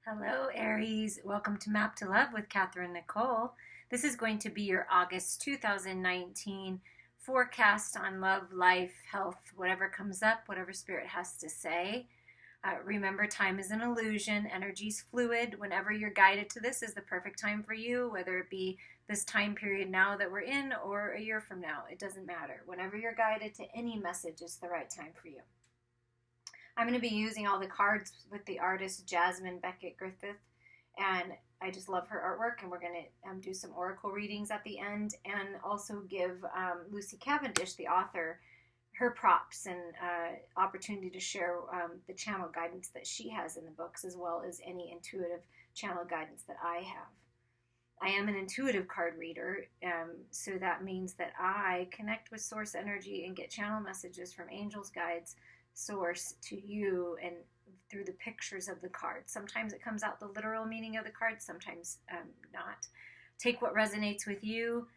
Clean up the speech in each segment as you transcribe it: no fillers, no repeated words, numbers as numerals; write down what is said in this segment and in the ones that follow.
Hello, Aries. Welcome to Map to Love with Katherine Nichole. This is going to be your August 2019 forecast on love, life, health, whatever comes up, whatever Spirit has to say. Remember, time is an illusion, energy's fluid. Whenever you're guided to this is the perfect time for you, whether it be this time period now that we're in or a year from now. It doesn't matter. Whenever you're guided to any message, it's the right time for you. I'm going to be using all the cards with the artist Jasmine Beckett Griffith, and I just love her artwork, and we're going to do some oracle readings at the end, and also give Lucy Cavendish, the author, her props and opportunity to share the channel guidance that she has in the books, as well as any intuitive channel guidance that I have. I am an intuitive card reader, so that means that I connect with source energy and get channel messages from angels, guides, source to you and through the pictures of the cards. Sometimes it comes out the literal meaning of the cards, sometimes not. Take what resonates with you,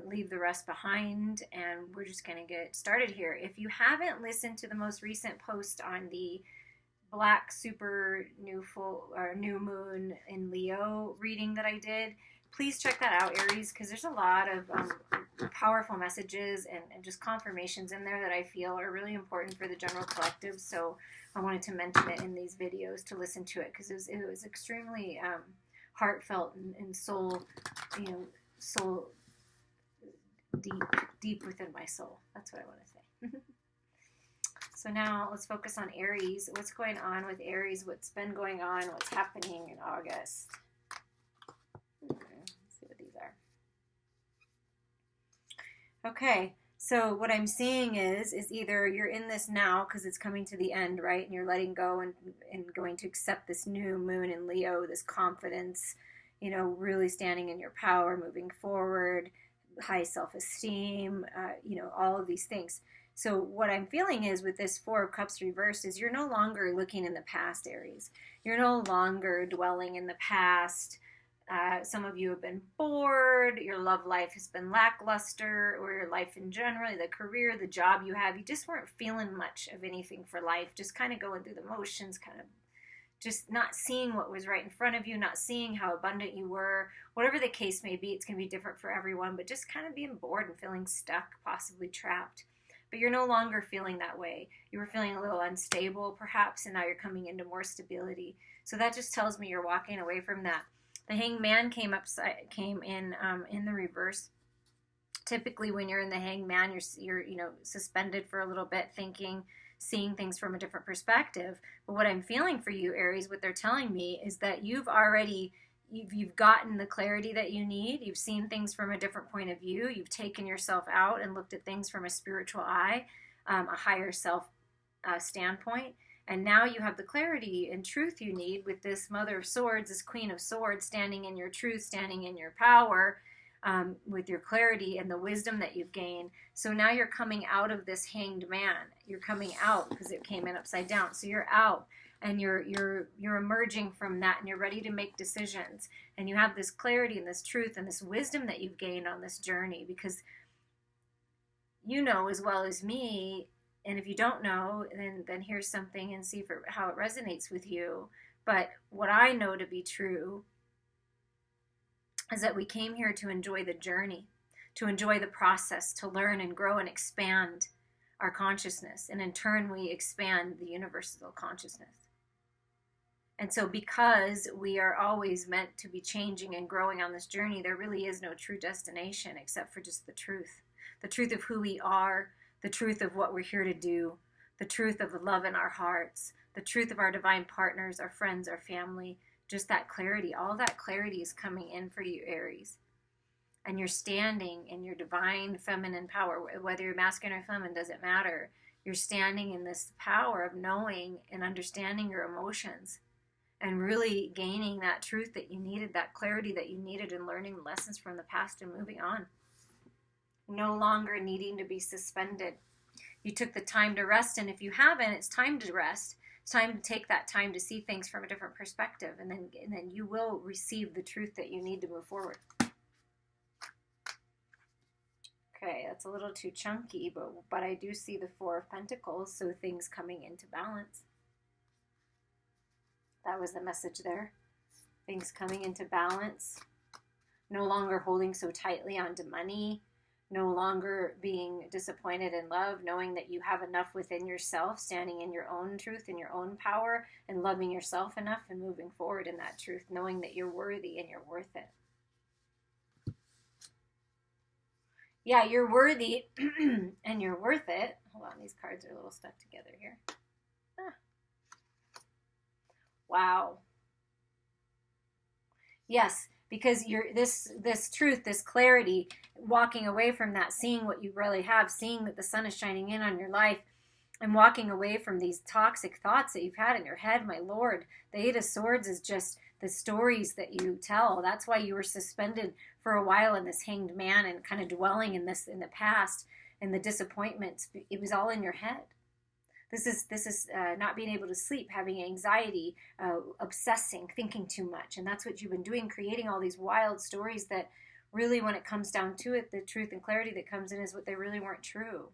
leave the rest behind, and we're just going to get started here. If you haven't listened to the most recent post on the Black Super New Moon in Leo reading that I did, please check that out, Aries, because there's a lot of powerful messages and just confirmations in there that I feel are really important for the general collective. So I wanted to mention it in these videos to listen to it because it was extremely heartfelt and soul, soul deep within my soul. That's what I want to say. So now let's focus on Aries. What's going on with Aries? What's been going on? What's happening in August? Let's see what these are. Okay, so what I'm seeing is either you're in this now because it's coming to the end, right? And you're letting go and going to accept this new moon in Leo, this confidence, really standing in your power, moving forward, high self-esteem, all of these things. So what I'm feeling is with this Four of Cups reversed is you're no longer looking in the past, Aries. You're no longer dwelling in the past. Some of you have been bored, your love life has been lackluster, or your life in general, the career, the job you have, you just weren't feeling much of anything for life, just kind of going through the motions, kind of just not seeing what was right in front of you, not seeing how abundant you were. Whatever the case may be, it's going to be different for everyone, but just kind of being bored and feeling stuck, possibly trapped. But you're no longer feeling that way. You were feeling a little unstable, perhaps, and now you're coming into more stability. So that just tells me you're walking away from that. The Hanged Man came in the reverse. Typically, when you're in the Hanged Man, you're suspended for a little bit, thinking, seeing things from a different perspective. But what I'm feeling for you, Aries, what they're telling me is that you've gotten the clarity that you need. You've seen things from a different point of view. You've taken yourself out and looked at things from a spiritual eye, a higher self standpoint. And now you have the clarity and truth you need with this Mother of Swords, this Queen of Swords, standing in your truth, standing in your power, with your clarity and the wisdom that you've gained. So now you're coming out of this Hanged Man. You're coming out because it came in upside down. So you're out and you're emerging from that, and you're ready to make decisions. And you have this clarity and this truth and this wisdom that you've gained on this journey, because you know as well as me. And if you don't know, then here's something and see how it resonates with you. But what I know to be true is that we came here to enjoy the journey, to enjoy the process, to learn and grow and expand our consciousness. And in turn, we expand the universal consciousness. And so because we are always meant to be changing and growing on this journey, there really is no true destination except for just the truth of who we are, the truth of what we're here to do, the truth of the love in our hearts, the truth of our divine partners, our friends, our family, just that clarity. All that clarity is coming in for you, Aries. And you're standing in your divine feminine power. Whether you're masculine or feminine, doesn't matter. You're standing in this power of knowing and understanding your emotions and really gaining that truth that you needed, that clarity that you needed, and learning lessons from the past and moving on. No longer needing to be suspended. You took the time to rest, and if you haven't, it's time to rest. It's time to take that time to see things from a different perspective, and then you will receive the truth that you need to move forward. Okay, that's a little too chunky, but I do see the Four of Pentacles, so things coming into balance. That was the message there. Things coming into balance. No longer holding so tightly onto money. No longer being disappointed in love, knowing that you have enough within yourself, standing in your own truth and your own power, and loving yourself enough and moving forward in that truth, knowing that you're worthy and you're worth it. Yeah, you're worthy and you're worth it. Hold on, these cards are a little stuck together here. Ah. Wow. Yes, because you're this truth, this clarity, walking away from that, seeing what you really have, seeing that the sun is shining in on your life, and walking away from these toxic thoughts that you've had in your head. My Lord, the Eight of Swords is just the stories that you tell. That's why you were suspended for a while in this hanged man and kind of dwelling in this in the past and the disappointments. It was all in your head. This is not being able to sleep, having anxiety, obsessing, thinking too much. And that's what you've been doing, creating all these wild stories that really, when it comes down to it, the truth and clarity that comes in is what they really weren't true.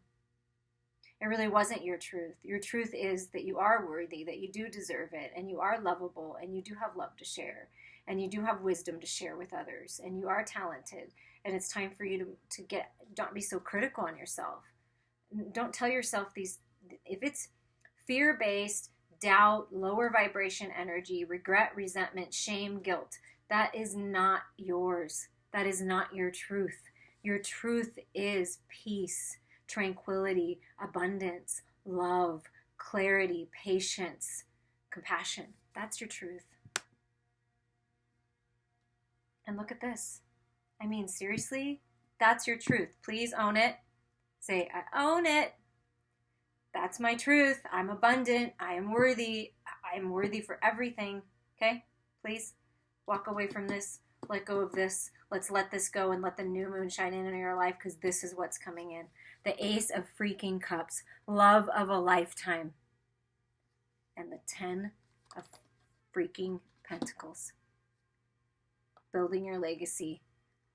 It really wasn't your truth. Your truth is that you are worthy, that you do deserve it, and you are lovable, and you do have love to share, and you do have wisdom to share with others, and you are talented. And it's time for you to don't be so critical on yourself. Don't tell yourself these. If it's fear-based, doubt, lower vibration energy, regret, resentment, shame, guilt, that is not yours. That is not your truth. Your truth is peace, tranquility, abundance, love, clarity, patience, compassion. That's your truth. And look at this. I mean, seriously, that's your truth. Please own it. Say, I own it. That's my truth. I'm abundant. I am worthy. I am worthy for everything. Okay? Please walk away from this. Let go of this. Let's let this go and let the new moon shine in your life, because this is what's coming in. The Ace of freaking Cups. Love of a lifetime. And the 10 of freaking Pentacles. Building your legacy.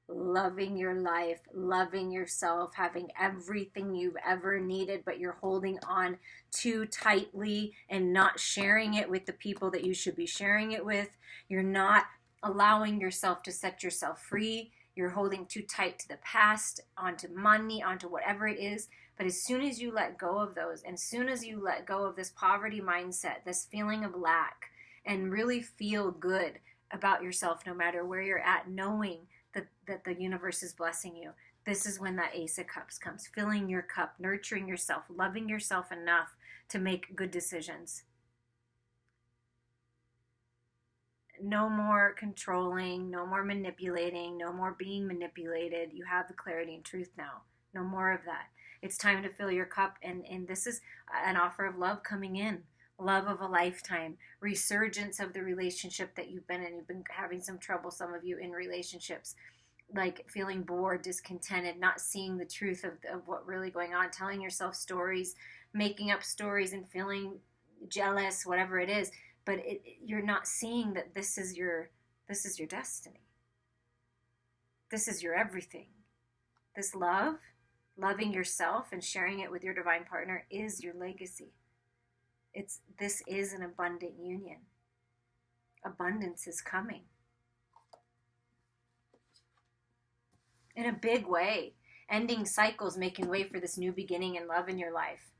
Loving your life, loving yourself, having everything you've ever needed, but you're holding on too tightly and not sharing it with the people that you should be sharing it with. You're not allowing yourself to set yourself free. You're holding too tight to the past, onto money, onto whatever it is. But as soon as you let go of those, and as soon as you let go of this poverty mindset, this feeling of lack, and really feel good about yourself no matter where you're at, knowing that the universe is blessing you. This is when that Ace of Cups comes. Filling your cup, nurturing yourself, loving yourself enough to make good decisions. No more controlling, no more manipulating, no more being manipulated. You have the clarity and truth now. No more of that. It's time to fill your cup, and this is an offer of love coming in. Love of a lifetime, resurgence of the relationship that you've been in. You've been having some trouble, some of you, in relationships, like feeling bored, discontented, not seeing the truth of what really going on, telling yourself stories, making up stories and feeling jealous, whatever it is. But you're not seeing that this is your destiny. This is your everything. This love, loving yourself and sharing it with your divine partner, is your legacy. This is an abundant union. Abundance is coming. In a big way. Ending cycles, making way for this new beginning and love in your life.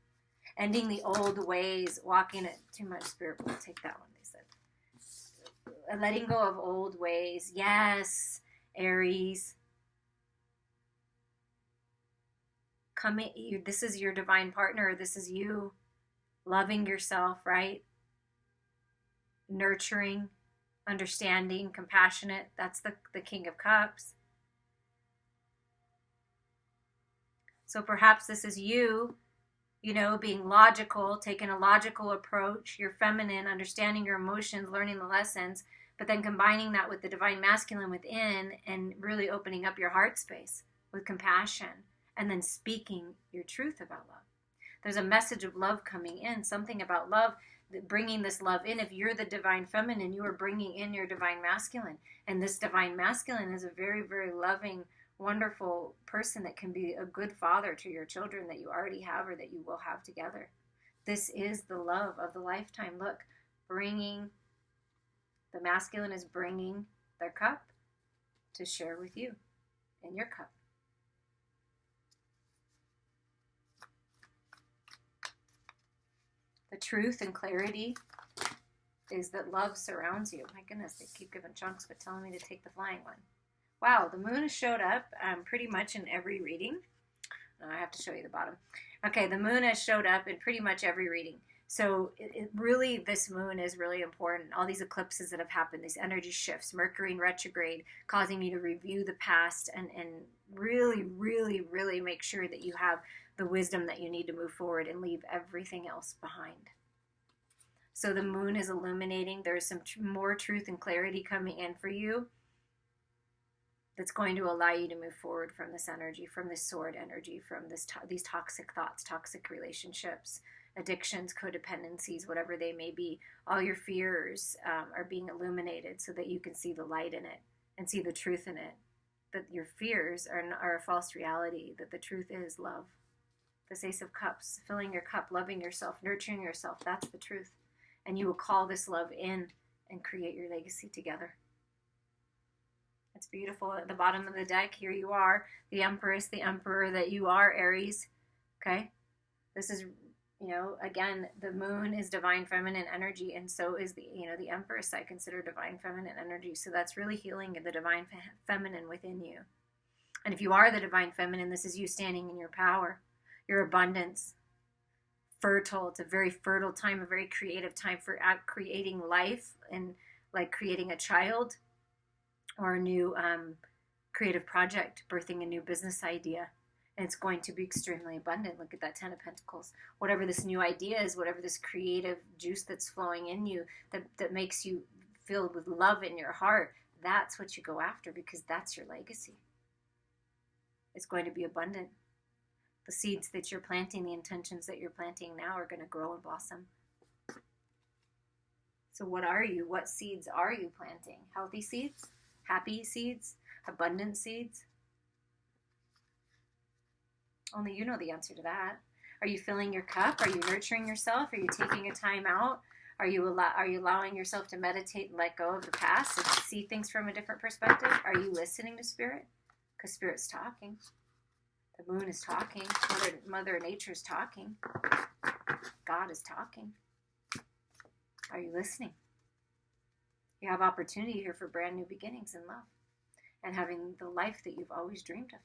Ending the old ways, walking it too much spirit. We'll take that one, they said. Letting go of old ways. Yes, Aries. This is your divine partner. This is you. Loving yourself, right? Nurturing, understanding, compassionate. That's the King of Cups. So perhaps this is you, being logical, taking a logical approach. You're feminine, understanding your emotions, learning the lessons, but then combining that with the divine masculine within and really opening up your heart space with compassion and then speaking your truth about love. There's a message of love coming in, something about love, bringing this love in. If you're the divine feminine, you are bringing in your divine masculine. And this divine masculine is a very, very loving, wonderful person that can be a good father to your children that you already have or that you will have together. This is the love of the lifetime. Look, bringing The masculine is bringing their cup to share with you in your cup. The truth and clarity is that love surrounds you. My goodness, they keep giving chunks but telling me to take the flying one. Wow, the moon has showed up pretty much in every reading. I have to show you the bottom. Okay, the moon has showed up in pretty much every reading. So it really, this moon is really important. All these eclipses that have happened, these energy shifts, Mercury in retrograde, causing you to review the past and really, really, really make sure that you have the wisdom that you need to move forward and leave everything else behind. So the moon is illuminating. There's some more truth and clarity coming in for you that's going to allow you to move forward from this energy, from this sword energy, from these toxic thoughts, toxic relationships, addictions, codependencies, whatever they may be. All your fears are being illuminated so that you can see the light in it and see the truth in it. That your fears are a false reality, that the truth is love. This Ace of Cups, filling your cup, loving yourself, nurturing yourself, that's the truth. And you will call this love in and create your legacy together. It's beautiful. At the bottom of the deck, here you are, the Empress, the Emperor that you are, Aries. Okay? This is, again, the moon is divine feminine energy, and so is the Empress, I consider divine feminine energy. So that's really healing the divine feminine within you. And if you are the divine feminine, this is you standing in your power, your abundance, fertile. It's a very fertile time, a very creative time for creating life and like creating a child or a new creative project, birthing a new business idea. And it's going to be extremely abundant. Look at that 10 of Pentacles. Whatever this new idea is, whatever this creative juice that's flowing in you that makes you filled with love in your heart, that's what you go after because that's your legacy. It's going to be abundant. The seeds that you're planting, the intentions that you're planting now are going to grow and blossom. So what are you? What seeds are you planting? Healthy seeds? Happy seeds? Abundant seeds? Only you know the answer to that. Are you filling your cup? Are you nurturing yourself? Are you taking a time out? Are you allowing yourself to meditate and let go of the past and see things from a different perspective? Are you listening to Spirit? Because Spirit's talking. The moon is talking. Mother Nature is talking. God is talking. Are you listening? You have opportunity here for brand new beginnings in love and having the life that you've always dreamed of.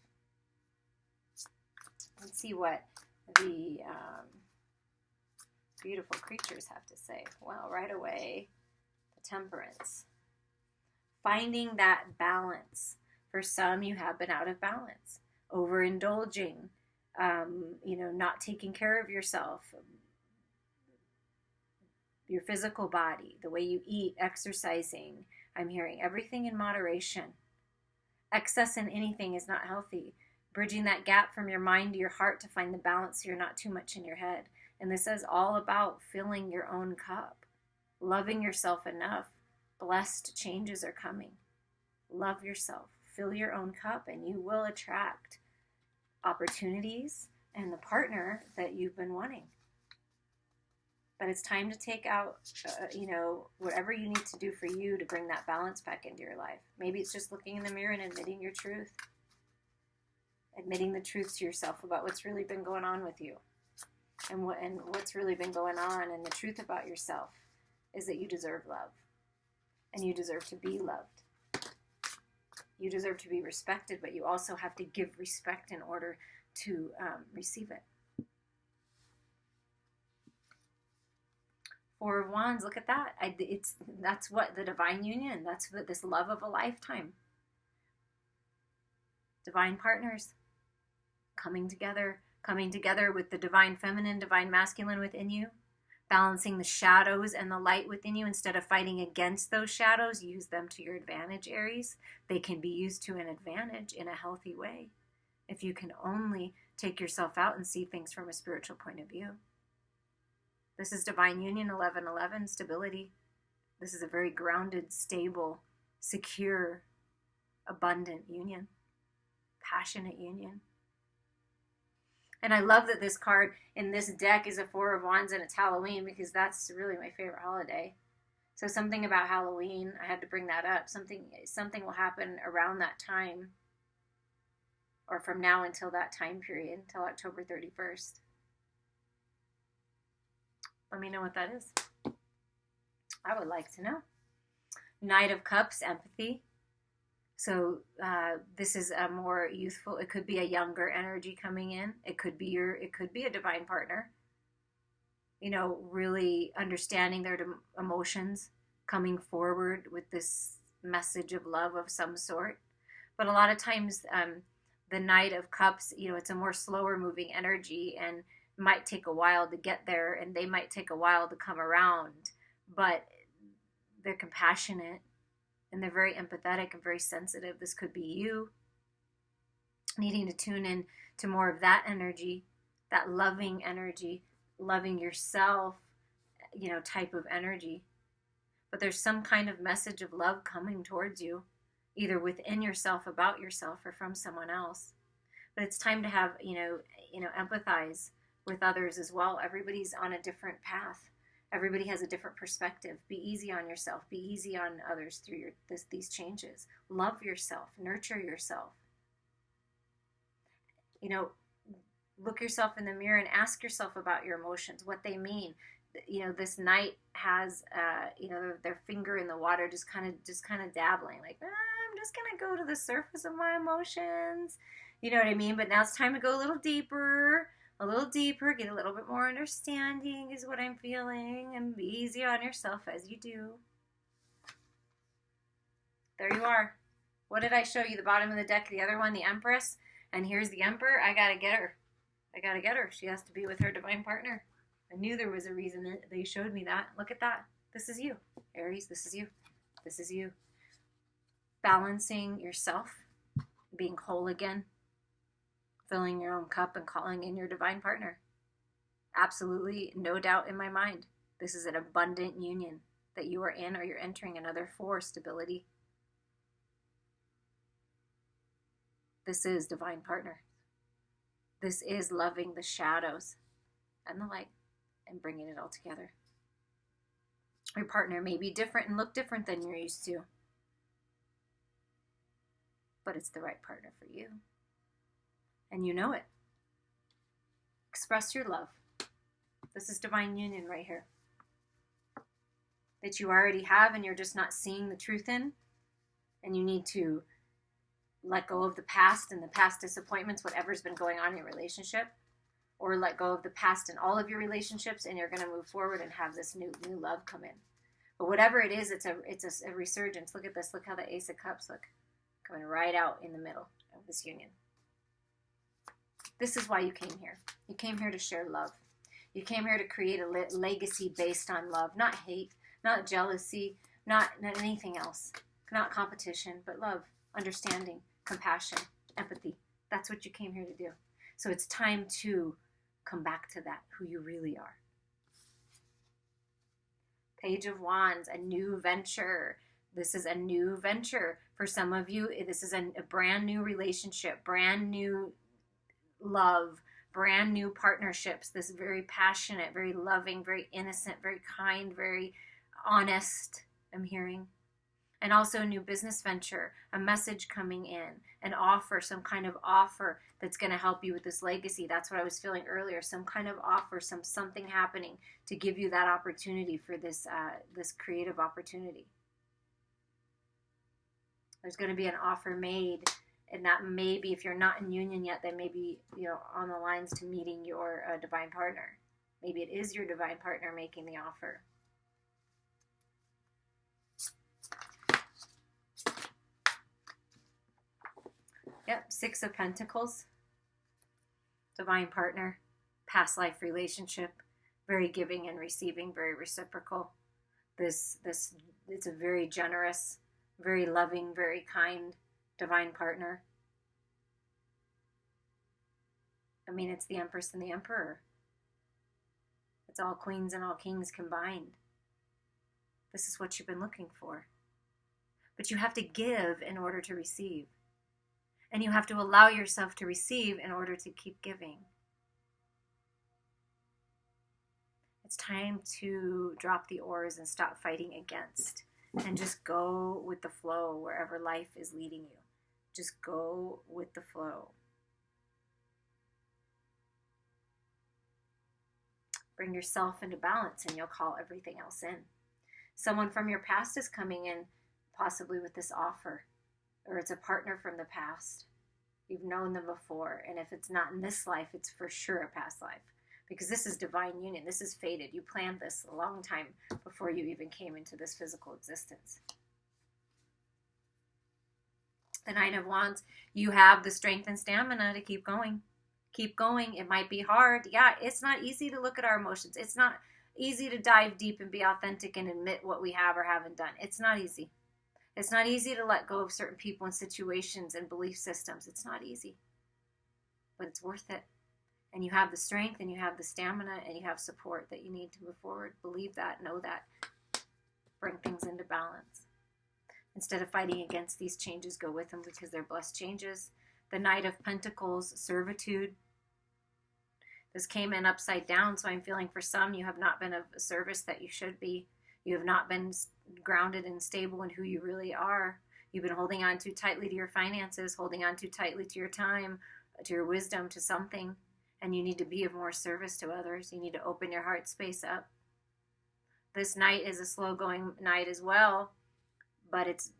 Let's see what the beautiful creatures have to say. Well, right away, the Temperance. Finding that balance. For some, you have been out of balance. Overindulging, not taking care of yourself, your physical body, the way you eat, exercising. I'm hearing everything in moderation. Excess in anything is not healthy. Bridging that gap from your mind to your heart to find the balance so you're not too much in your head. And this is all about filling your own cup, loving yourself enough. Blessed changes are coming. Love yourself. Fill your own cup and you will attract opportunities and the partner that you've been wanting. But it's time to take out, whatever you need to do for you to bring that balance back into your life. Maybe it's just looking in the mirror and admitting your truth. Admitting the truth to yourself about what's really been going on with you. And what's really been going on. And the truth about yourself is that you deserve love. And you deserve to be loved. You deserve to be respected, but you also have to give respect in order to receive it. Four of Wands, look at that. That's what the divine union. That's what this love of a lifetime. Divine partners coming together with the divine feminine, divine masculine within you. Balancing the shadows and the light within you. Instead of fighting against those shadows, use them to your advantage, Aries. They can be used to an advantage in a healthy way if you can only take yourself out and see things from a spiritual point of view. This is divine union, 1111, stability. This is a very grounded, stable, secure, abundant union, passionate union. And I love that this card in this deck is a Four of Wands and it's Halloween because that's really my favorite holiday. So something about Halloween, I had to bring that up. Something will happen around that time, or from now until that time period, until October 31st. Let me know what that is. I would like to know. Knight of Cups, empathy. So this is a more youthful, it could be a younger energy coming in. It could be a divine partner. You know, really understanding their emotions, coming forward with this message of love of some sort. But a lot of times, the Knight of Cups, you know, it's a more slower moving energy and might take a while to get there, and they might take a while to come around, but they're compassionate and they're very empathetic and very sensitive. This could be you needing to tune in to more of that energy, that loving energy, loving yourself, you know, type of energy. But there's some kind of message of love coming towards you, either within yourself, about yourself, or from someone else. But it's time to have, you know, empathize with others as well. Everybody's on a different path. Everybody has a different perspective. Be easy on yourself. Be easy on others through these changes. Love yourself. Nurture yourself. You know, look yourself in the mirror and ask yourself about your emotions, what they mean. You know, this Knight has, you know, their finger in the water, just kind of dabbling, like, I'm just gonna go to the surface of my emotions. You know what I mean? But now it's time to go a little deeper, get a little bit more understanding is what I'm feeling, and be easy on yourself as you do. There you are. What did I show you? The bottom of the deck, the other one, the Empress, and here's the Emperor. I gotta get her. She has to be with her divine partner. I knew there was a reason that they showed me that. Look at that. This is you, Aries. This is you. This is you. Balancing yourself, being whole again, filling your own cup and calling in your divine partner. Absolutely no doubt in my mind. This is an abundant union that you are in, or you're entering another for stability. This is divine partner. This is loving the shadows and the light and bringing it all together. Your partner may be different and look different than you're used to, but it's the right partner for you. And you know it. Express your love. This is divine union right here, that you already have and you're just not seeing the truth in, and you need to let go of the past and the past disappointments, whatever's been going on in your relationship, or let go of the past in all of your relationships, and you're going to move forward and have this new love come in. But whatever it is, it's a resurgence. Look at this. Look how the Ace of Cups, look, coming right out in the middle of this union. This is why you came here. You came here to share love. You came here to create a legacy based on love, not hate, not jealousy, not anything else, not competition, but love, understanding, compassion, empathy. That's what you came here to do. So it's time to come back to that, who you really are. Page of Wands, a new venture. This is a new venture. For some of you, this is a brand new relationship, brand new love, brand new partnerships. This very passionate, very loving, very innocent, very kind, very honest, I'm hearing. And also a new business venture, a message coming in, an offer, some kind of offer that's going to help you with this legacy. That's what I was feeling earlier. Some kind of offer, something happening to give you that opportunity for this creative opportunity. There's going to be an offer made, and that may be, if you're not in union yet, then maybe, on the lines to meeting your divine partner. Maybe it is your divine partner making the offer. Yep, Six of Pentacles, divine partner, past life relationship, very giving and receiving, very reciprocal. This it's a very generous, very loving, very kind divine partner. I mean, it's the Empress and the Emperor. It's all queens and all kings combined. This is what you've been looking for. But you have to give in order to receive. And you have to allow yourself to receive in order to keep giving. It's time to drop the oars and stop fighting against and just go with the flow wherever life is leading you. Just go with the flow. Bring yourself into balance and you'll call everything else in. Someone from your past is coming in, possibly with this offer, or it's a partner from the past. You've known them before, and if it's not in this life, it's for sure a past life, because this is divine union. This is fated. You planned this a long time before you even came into this physical existence. The Nine of Wands, you have the strength and stamina to keep going. Keep going. It might be hard. Yeah, it's not easy to look at our emotions. It's not easy to dive deep and be authentic and admit what we have or haven't done. It's not easy. It's not easy to let go of certain people and situations and belief systems. It's not easy. But it's worth it. And you have the strength and you have the stamina and you have support that you need to move forward. Believe that. Know that. Bring things into balance. Instead of fighting against these changes, go with them because they're blessed changes. The Knight of Pentacles, servitude. This came in upside down, so I'm feeling for some you have not been of service that you should be. You have not been grounded and stable in who you really are. You've been holding on too tightly to your finances, holding on too tightly to your time, to your wisdom, to something. And you need to be of more service to others. You need to open your heart space up. This Knight is a slow-going Knight as well, but it's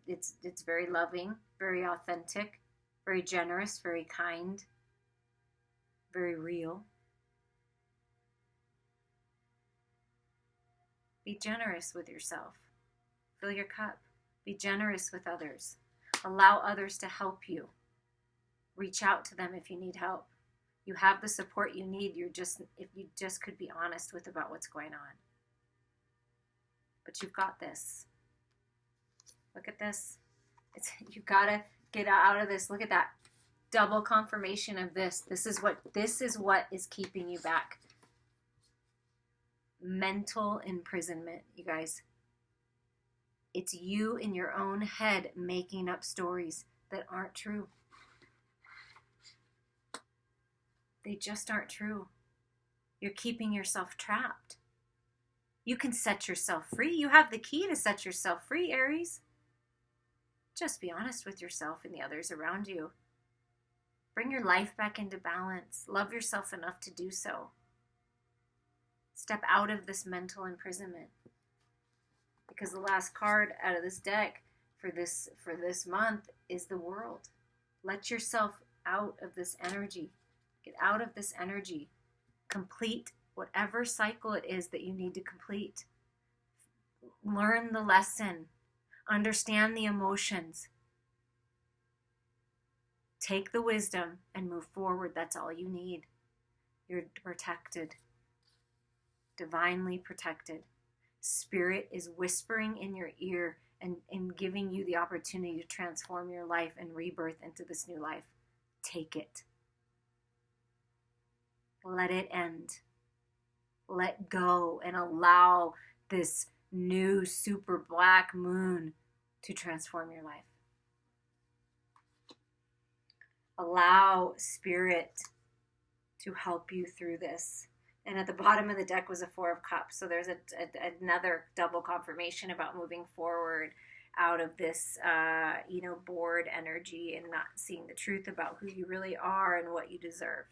very loving, very authentic, very generous, very kind, very real. Be generous with yourself. Fill your cup. Be generous with others. Allow others to help you. Reach out to them if you need help. You have the support you need. If you just could be honest about what's going on. But you've got this. Look at this. You've got to get out of this. Look at that. Double confirmation of this. This is what is keeping you back. Mental imprisonment, you guys. It's you in your own head making up stories that aren't true. They just aren't true. You're keeping yourself trapped. You can set yourself free. You have the key to set yourself free, Aries. Just be honest with yourself and the others around you. Bring your life back into balance. Love yourself enough to do so. Step out of this mental imprisonment. Because the last card out of this deck for this month is the World. Let yourself out of this energy. Get out of this energy. Complete whatever cycle it is that you need to complete. Learn the lesson. Understand the emotions. Take the wisdom and move forward. That's all you need. You're protected. Divinely protected. Spirit is whispering in your ear and giving you the opportunity to transform your life and rebirth into this new life. Take it. Let it end. Let go and allow this new super black moon to transform your life. Allow Spirit to help you through this. And at the bottom of the deck was a Four of Cups. So there's another double confirmation about moving forward out of this, bored energy and not seeing the truth about who you really are and what you deserve.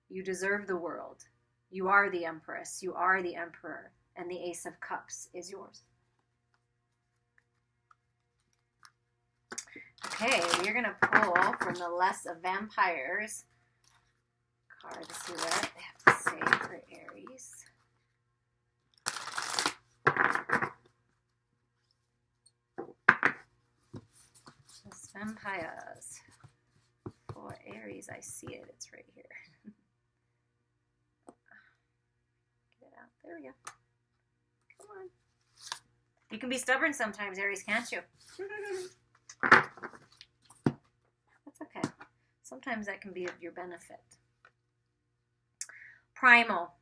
You deserve the world. You are the Empress. You are the Emperor. And the Ace of Cups is yours. Okay, we're going to pull from the Less of Vampires card to see what they have to say for Aries. Less Vampires for Aries. I see it. It's right here. Get it out. There we go. Come on. You can be stubborn sometimes, Aries, can't you? That's okay. Sometimes that can be of your benefit. Primal.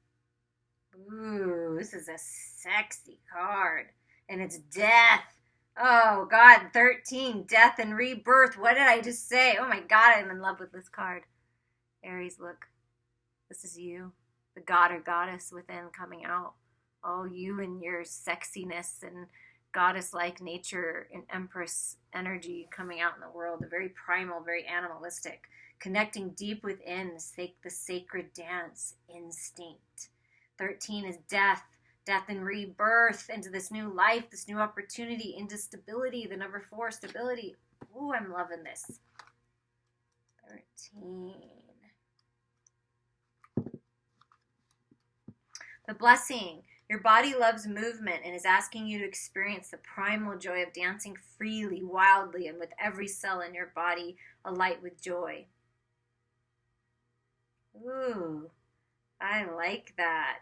Ooh, this is a sexy card. And it's death. Oh, God, 13. Death and rebirth. What did I just say? Oh, my God, I'm in love with this card. Aries, look. This is you. the god or goddess within coming out. Oh, you and your sexiness and goddess-like nature and empress energy coming out in the world, the very primal, very animalistic, connecting deep within the sacred dance instinct. 13 is death and rebirth into this new life, this new opportunity, into stability, the number 4, stability. Ooh, I'm loving this. 13. The blessing. Your body loves movement and is asking you to experience the primal joy of dancing freely, wildly, and with every cell in your body alight with joy. Ooh, I like that.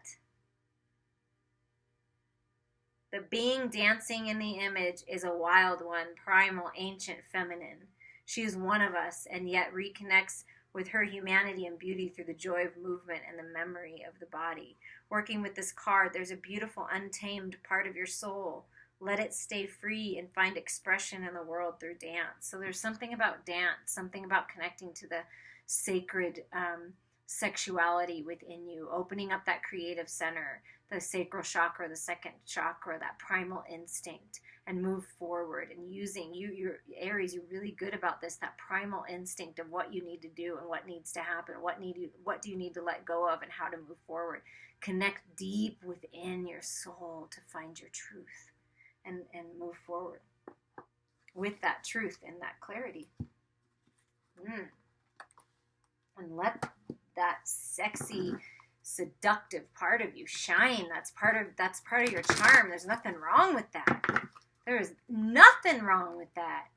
The being dancing in the image is a wild one, primal, ancient, feminine. She is one of us and yet reconnects with her humanity and beauty through the joy of movement and the memory of the body. Working with this card, there's a beautiful untamed part of your soul. Let it stay free and find expression in the world through dance. So there's something about dance, something about connecting to the sacred sexuality within you, opening up that creative center, the sacral chakra, the second chakra, that primal instinct, and move forward. And using you're Aries, you're really good about this, that primal instinct of what you need to do and what needs to happen, what do you need to let go of, and how to move forward. Connect deep within your soul to find your truth and move forward with that truth and that clarity. And let that sexy, seductive part of you shine. That's part of your charm. There's nothing wrong with that. There is nothing wrong with that.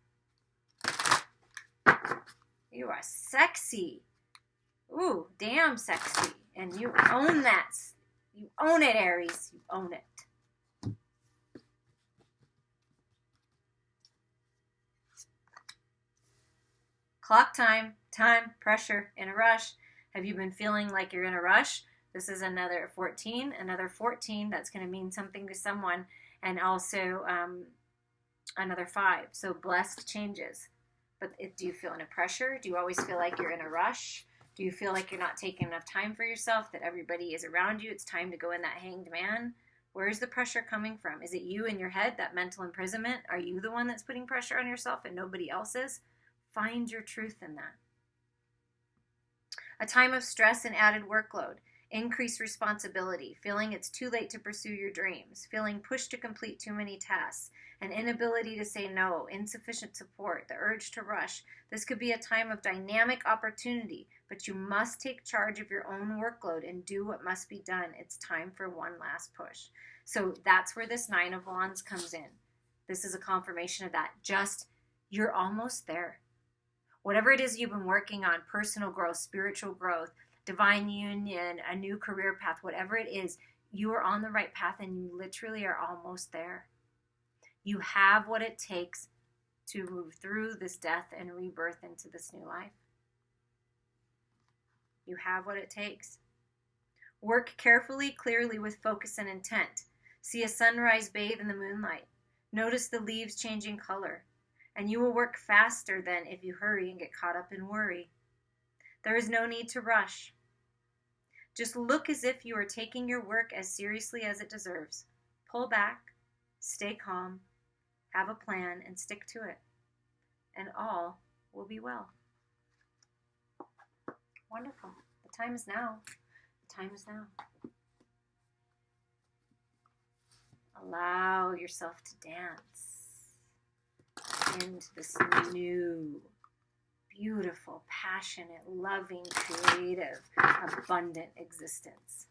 You are sexy. Ooh, damn sexy. And you own that. You own it, Aries. You own it. Clock time, pressure, in a rush. Have you been feeling like you're in a rush? This is another 14. That's going to mean something to someone. And also another 5. So blessed changes. But do you feel in a pressure? Do you always feel like you're in a rush? Do you feel like you're not taking enough time for yourself, that everybody is around you? It's time to go in that hanged man. Where is the pressure coming from? Is it you in your head, that mental imprisonment? Are you the one that's putting pressure on yourself and nobody else is? Find your truth in that. A time of stress and added workload. Increased responsibility, feeling it's too late to pursue your dreams, feeling pushed to complete too many tasks, an inability to say no, insufficient support, the urge to rush. This could be a time of dynamic opportunity, but you must take charge of your own workload and do what must be done. It's time for one last push. So that's where this 9 of Wands comes in. This is a confirmation of that. Just, you're almost there. Whatever it is you've been working on, personal growth, spiritual growth, divine union, a new career path, whatever it is, you are on the right path and you literally are almost there. You have what it takes to move through this death and rebirth into this new life. You have what it takes. Work carefully, clearly, with focus and intent. See a sunrise bathe in the moonlight. Notice the leaves changing color. And you will work faster than if you hurry and get caught up in worry. There is no need to rush. Just look as if you are taking your work as seriously as it deserves. Pull back, stay calm, have a plan, and stick to it. And all will be well. Wonderful. The time is now. The time is now. Allow yourself to dance into this new, beautiful, passionate, loving, creative, abundant existence.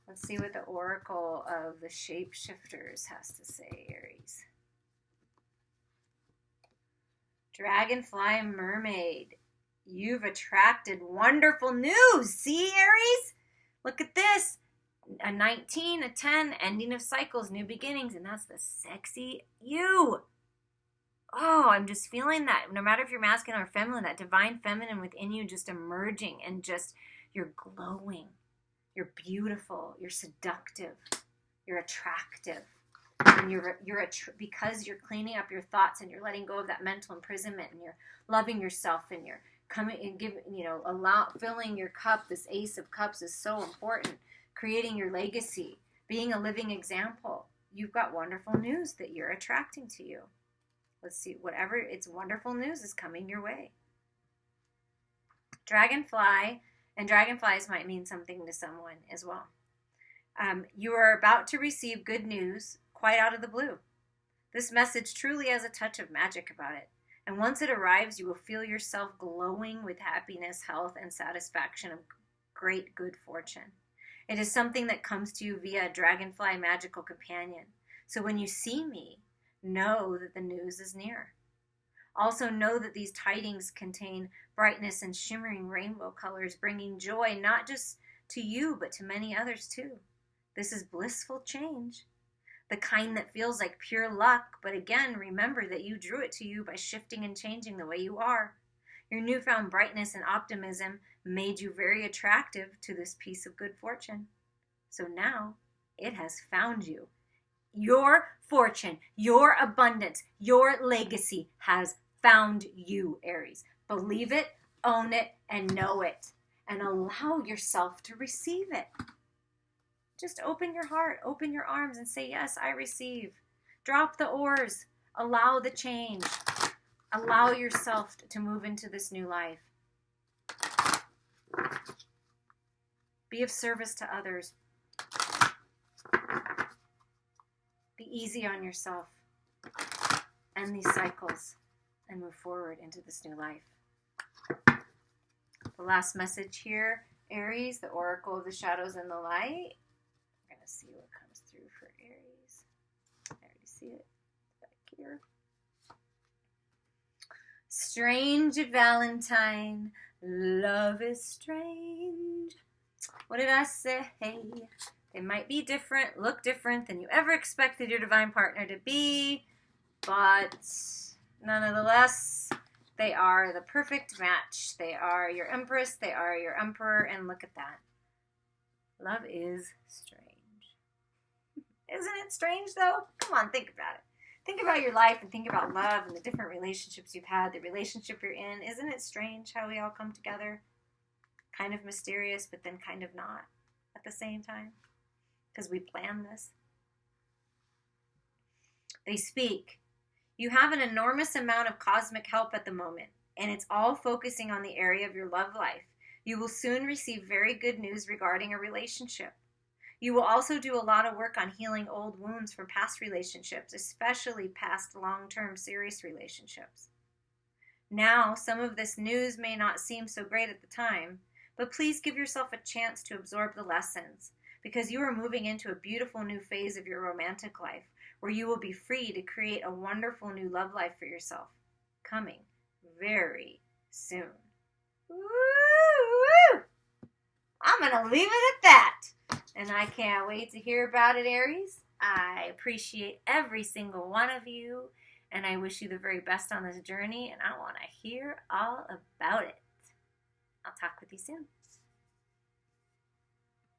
Let's see what the Oracle of the Shapeshifters has to say, Aries. Dragonfly Mermaid, you've attracted wonderful news. See, Aries? Look at this. A 19, a 10, ending of cycles, new beginnings, and that's the sexy you. Oh, I'm just feeling that. No matter if you're masculine or feminine, that divine feminine within you just emerging, and just you're glowing. You're beautiful. You're seductive. You're attractive. And because you're cleaning up your thoughts and you're letting go of that mental imprisonment and you're loving yourself and you're coming and giving, filling your cup. This Ace of Cups is so important. Creating your legacy, being a living example. You've got wonderful news that you're attracting to you. Let's see, whatever, it's wonderful news is coming your way. Dragonfly, and dragonflies might mean something to someone as well. You are about to receive good news quite out of the blue. This message truly has a touch of magic about it. And once it arrives, you will feel yourself glowing with happiness, health, and satisfaction of great good fortune. It is something that comes to you via a dragonfly magical companion. So when you see me, know that the news is near. Also know that these tidings contain brightness and shimmering rainbow colors, bringing joy not just to you, but to many others too. This is blissful change, the kind that feels like pure luck, but again, remember that you drew it to you by shifting and changing the way you are. Your newfound brightness and optimism made you very attractive to this piece of good fortune. So now it has found you. Your fortune, your abundance, your legacy has found you, Aries. Believe it, own it, and know it. And allow yourself to receive it. Just open your heart, open your arms, and say, yes, I receive. Drop the oars. Allow the change. Allow yourself to move into this new life. Be of service to others. Be easy on yourself. End these cycles and move forward into this new life. The last message here, Aries, the Oracle of the Shadows and the Light. We're going to see what comes through for Aries. I already see it back here. Strange Valentine, love is strange. What did I say? They might be different, look different than you ever expected your divine partner to be, but nonetheless, they are the perfect match. They are your Empress, they are your Emperor, and look at that. Love is strange. Isn't it strange, though? Come on, think about it. Think about your life and think about love and the different relationships you've had, the relationship you're in. Isn't it strange how we all come together? Kind of mysterious, but then kind of not at the same time. Because we plan this. They speak. You have an enormous amount of cosmic help at the moment, and it's all focusing on the area of your love life. You will soon receive very good news regarding a relationship. You will also do a lot of work on healing old wounds from past relationships, especially past long-term serious relationships. Now, some of this news may not seem so great at the time, but please give yourself a chance to absorb the lessons, because you are moving into a beautiful new phase of your romantic life, where you will be free to create a wonderful new love life for yourself, coming very soon. Woo! I'm going to leave it at that. And I can't wait to hear about it, Aries. I appreciate every single one of you, and I wish you the very best on this journey, and I want to hear all about it. I'll talk with you soon.